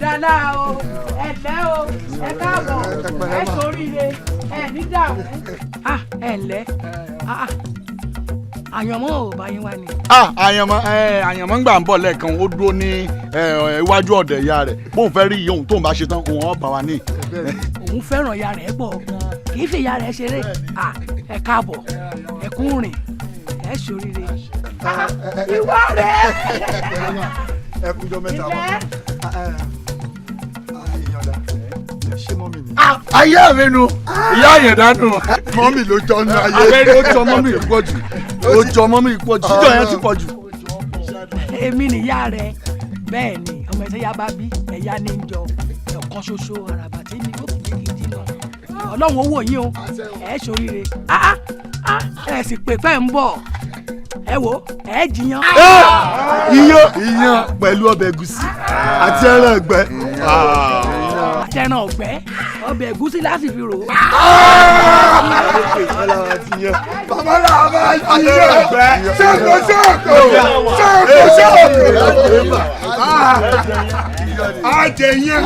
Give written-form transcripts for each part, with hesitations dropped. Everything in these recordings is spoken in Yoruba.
dáná o ẹ lẹ́ o ẹ káàbọ̀ ẹ ṣoríire ẹ ní dààmú. ẹ ǹlẹ́ àyànmọ́ ò bá yín wá ni. àyànmọ́ ń gbà ń bọ̀ lẹ́ẹ̀kan ó dúró ní iwájú ọ̀dọ̀ ìyá rẹ̀ bóun fẹ́ rí iye òun tóun bá ṣe tán òun ọ̀ bá wa ní. òun fẹ́ràn ìyá rẹ̀ pọ̀ kì í fi ìyá rẹ̀ ṣeré ẹ káàbọ̀ ẹ kú rìn ẹ ṣoríire. ìwọ rẹ̀. ẹ kújọ mẹ́ta wọn. ṣé mọ́mì ni. ayé mi nu ìyá àyẹ̀dá nù. mọ́mì ló jọ ní ayé. abẹ́rẹ́ ó jọ mọ́mì pọ̀ jù ó jọ mọ́mì pọ̀ jù jíjọ yẹn ti pọ̀ jù. èmi nìyá rẹ bẹ́ẹ̀ ni ọmọ ẹ̀sẹ̀ yá bá bí ẹ̀yá ní jọ ọ̀kan ṣoṣo àràbà tí mi ò fi gidi lọ. ọlọ́run owó yín o ẹ̀ ṣoríire ẹ̀ sì pè pẹ́ ń bọ̀ ẹ wo ẹ̀ jiyàn. iyán pẹ̀lú ọbẹ̀ ẹ̀gúsí àti ẹran ẹ̀gbẹ́. àtẹ̀ràn ọ̀gbẹ́ ọbẹ̀ ẹ̀gúsí láti fi rò ó. bàbá náà bá yíyọ ṣẹ́kọ̀ àjẹ yẹn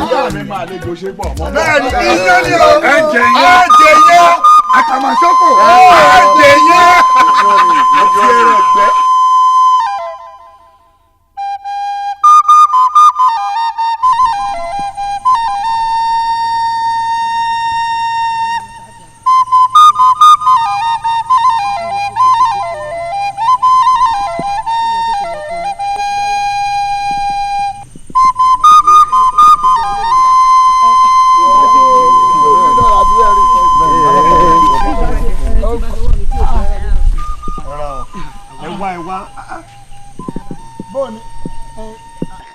bẹ́ẹ̀ ni iyán ni o àjẹ yẹn àkàmàṣọ́kọ̀ àjẹ yẹn àti ẹran ẹ̀gbẹ́.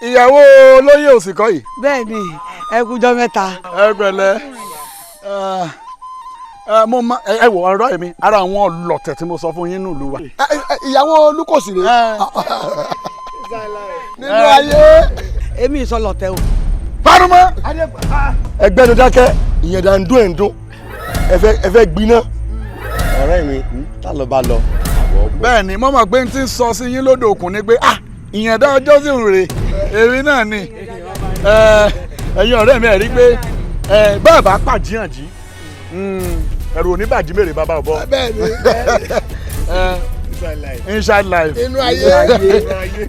ìyàwó olóyè òsìkọ́ yìí. bẹ́ẹ̀ ni ẹ kújọ́ mẹ́ta. ẹ pẹ̀lẹ́ mo ma ẹ wọ ọ̀rọ̀ mi ara àwọn ọlọ̀tẹ̀ tí mo sọ fún yín nílùú wa. ìyàwó olùkọ́sì rè. nínú ayé. èmi ìsọlọ̀tẹ̀ o. parumọ. ẹgbẹ́ ló dákẹ́ ìyẹn dà ń dún ẹ̀ ń dún ẹ fẹ́ gbiná. ọ̀rẹ́ mi tá ló bá lọ. bẹ́ẹ̀ ni mo mọ̀ pé n ti sọ sí yín lódò òkun ni pé ìyẹn dá ọjọ́ sí òrè èmi náà ni ẹ̀yin ọ̀rẹ́ mi ẹ̀ rí pé bẹ́ẹ̀ bá pàjíyànjí ẹ̀rù oníbàjí mèrè bàbá ọ̀bọ. inside life.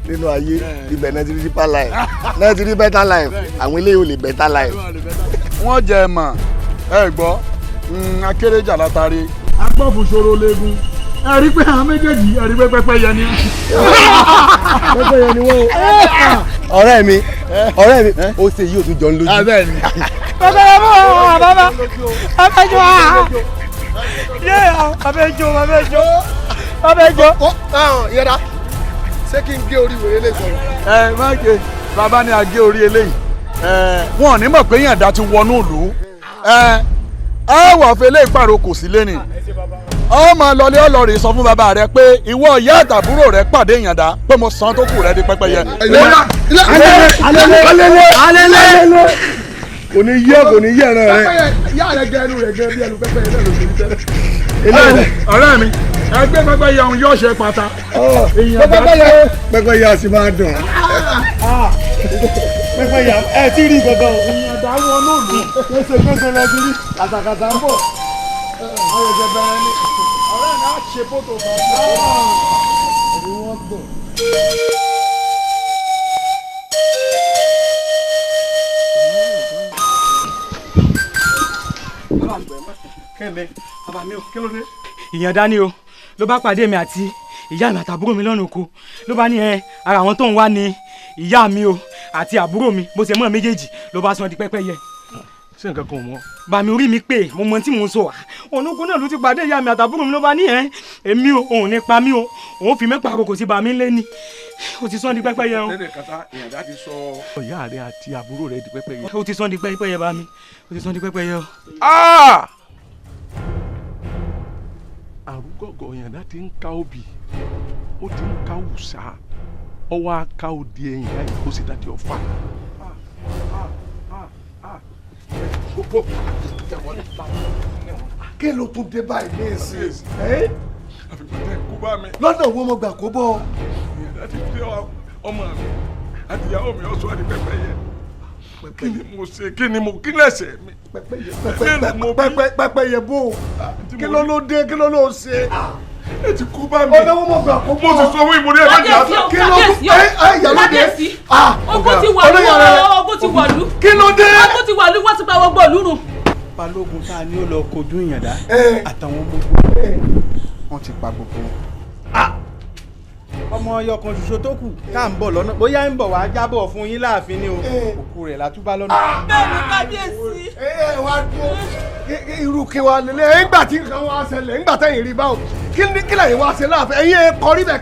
nínú ayé ibẹ̀ náà ti rí deeper life náà ti rí better life àwọn eléyìí ò lè better life. wọ́n jẹ ẹ̀mọ̀ ẹ gbọ́ akérèjà látàrí agbọ́fùsọ̀rọ̀ léegun ẹ rí pé àwọn méjèèjì ẹ rí pé pẹ́pẹ́yẹ ni. pẹ́pẹ́yẹ ni wọ́n. ọ̀rẹ́ mi ó ṣe yìí ó tún jọ ń lójú. pẹ́pẹ́yẹ mọ́ bàbá abẹ́jọ́ yé abẹ́jọ́. yẹ́dá ṣé kí n gé orí wèrè lè sọ̀rọ̀. má gé bàbá ni a gé orí eléyìí wọn ò ní mọ̀ pé yànda ti wọnú ìlú ẹ wà fẹlẹ́ ìpàrọ̀ kò sí lẹ́nìí ọmọ lọlé ọlọrin sọ fún bàbá rẹ pé ìwọ ìyá àtàbúrò rẹ pàdé ìyàndá pé mo san tó kù rẹ di pẹ́pẹ́yẹ. alẹ́lẹ́ kò ní yẹ ẹran rẹ. ìyá rẹ gẹ ẹnu rẹ gẹ bí ẹnu pẹ́pẹ́yẹ náà ló ti tẹ́lẹ̀. ọ̀rẹ́ mi ẹgbẹ́ pẹ́pẹ́yẹ ọ̀hún yóò ṣe pata. pẹ́pẹ́yẹ a sì máa dùn. pẹ́pẹ́yẹ ẹ ti rí gangan. ìyàndá wọnú ìlú kéṣe lọ sí rí kàtàkàtà ń bọ̀. ayọ̀jẹ̀ bẹ̀rẹ̀ ni ọ̀rẹ́ mi á ṣe fótó kan. ẹ̀rí wọ́n gbọ̀. kẹ́mi bàbá mi ò kí ló dé. ìyàndá ni o ló bá pàdé mi àti ìyá mi àtàbúrò mi lọ́nà oko ló bá ní ara àwọn tó ń wá ní ìyá mi o àti àbúrò mi bó ṣe mọ́ méjèèjì ló bá sọ di pẹ́pẹ́yẹ. ṣé nǹkan kan mọ́. bàmí orí mi pé mo mọ tí mò ń sọ wá ònúkú náà ló ti pàdé ìyá mi àtàbúrò mi ló bá ní èmi o òun ní pa mí o òun fi mẹ́pàá kò sí bàmí lé ní o ti sọ di pẹ́pẹ́yẹ o. lẹ́dẹ̀ kata ìyàndá ti sọ ìyá rẹ àti àbúrò rẹ di pẹ́pẹ́yẹ. o ti sọ di pẹ́pẹ́yẹ bàmí o ti sọ di pẹ́pẹ́yẹ o. àrùgọ̀gọ̀ ìyàndá ti ń ká obì ó ti ń ká wùsà ọwọ́ á ká òdi ẹ̀yìn láì kó sì dájú ọ̀fà. kí ló tún dé báyìí ní ìsìn. àfikún kú bá mi. lọ́dọ̀ wo mo gbà kó bọ́. ìyàndá ti fi ọmọ mi àti ìyàwó mi ọ̀ṣọ́ àti pẹ́pẹ́yẹ. kí ni mo kí lẹ́sẹ̀ mi. pẹ́pẹ́yẹ bò kí ló dé kí ló ṣe. ẹ ti kú bá mi. ọ̀dọ́ wọn mọ̀ gbà kó bọ̀. mo ti sọ fún ìmúrí ẹgbẹ́ ìjà. kí ló dé ìyálóde. ogun ti wọ̀lú. kí ló dé. ogun ti wọ̀lú wọ́n ti pa gbogbo ìlú run. balógun tá a ní ó lọ kojú ìyàndá àtàwọn gbogbo wọn ti pa gbogbo wọn. ọmọ ọyọ kan ṣoṣo tó kù ká ń bọ̀ lọ́nà bóyá ń bọ̀ wá jábọ̀ fún yín láàfin ni o òkú rẹ̀ látúbá lọ́nà. bẹ́ẹ̀ni kábíyèsí. wá dúró irú kí wàá lélẹ̀ nígbà tí nǹkan wá ṣẹlẹ̀ nígbà tẹ̀yìn rí báwo kí lẹ́yìn wá ṣe láàfin ẹ̀yin kọrí bẹ̀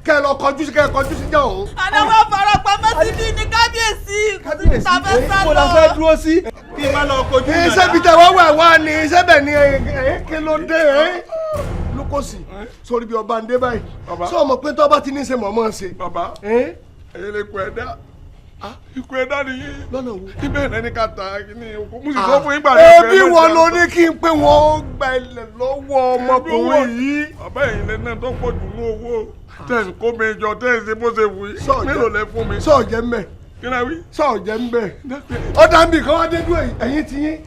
kẹ́ lọ kọjú sí jẹ́ òun. àdáwọ̀ farapamọ́ sí bí ní kábíyèsí. kábíyèsí kó la fẹ́ dúró sí kí n má lọ kojú ìyàndá. iṣẹ́ bíi tẹ wá ní iṣẹ́ bẹ̀ ni kí ló dé lukosi sórí bí ọba ń dé báyìí sọ ọmọ pé tó bá ti ní ṣe mọ̀ọ́mọ́ ṣe. bàbá ẹ̀yẹ lè kú ẹ̀dá ikú ẹ̀dá nìyí lọ́nà wo. ibẹ̀ náà ní ká ta ní oko mo sì sọ fún yín gbà ní ìgbẹ́ ẹbí wọn ló ní kí n pé wọn gba ilẹ̀ lọ́wọ́ ọmọkùnrin yìí. bàbá ẹ̀yin lẹ́nu náà tó pọ̀ jù ní owó tẹ̀sí kó mi jọ tẹ̀sí bó ṣe wù yí mélòó lẹ fún mi. sọ jẹ mbẹ kí ni a wí. sọ jẹ mbẹ ọ̀dà nbì kan wá dé dúró ẹ̀yin ti yín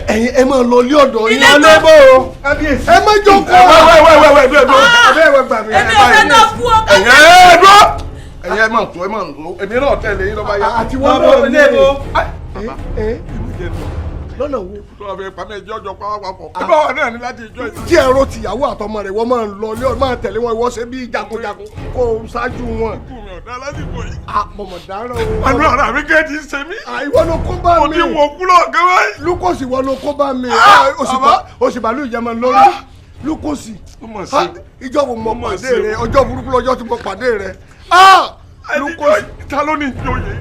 ẹ̀yin ẹ máa lọ ilé ọ̀dọ̀ yín. ilé bó o ẹ má jókòó. wẹ́wẹ́ gbà mí. èmi ò fẹ́ náà kú ọ ẹ̀yẹ máa tó ẹ máa lọ èmi náà tẹ̀lé yín lọ́ba yá. àti wọ́n náà ilé bo. lọ́nà wo. tó a fẹ́ pàmò ẹjọ́ ọjọ́ pàápàá ẹ bá wà náà ní láti ìjọ ìsìn. tí ẹ̀rọ tìyàwó àtọmọ rẹ̀ wọ́n máa ń lọ ilé ọ̀dọ̀ máa tẹ̀lé wọn ìwọ ṣe bí jagunjagun kó o ṣáájú wọn. ikú mi ọ̀dà lásìkò yìí. mọ̀mọ̀ dáràn o. àánú ara mi kẹ́ ti ṣe mí. ìwọ ló kó bá mi. mo ti wọ kúlọ̀ gẹ́gẹ́. lukosi ìwọ ló kó bá mi. òṣìbàlù ìjẹmọ lórí lukosi. ìjọ wo mọ pàdé rẹ ọjọ́ burúkú lọ́jọ́ tí mo pàdé rẹ. lukosi ta ló ní ìjòyè.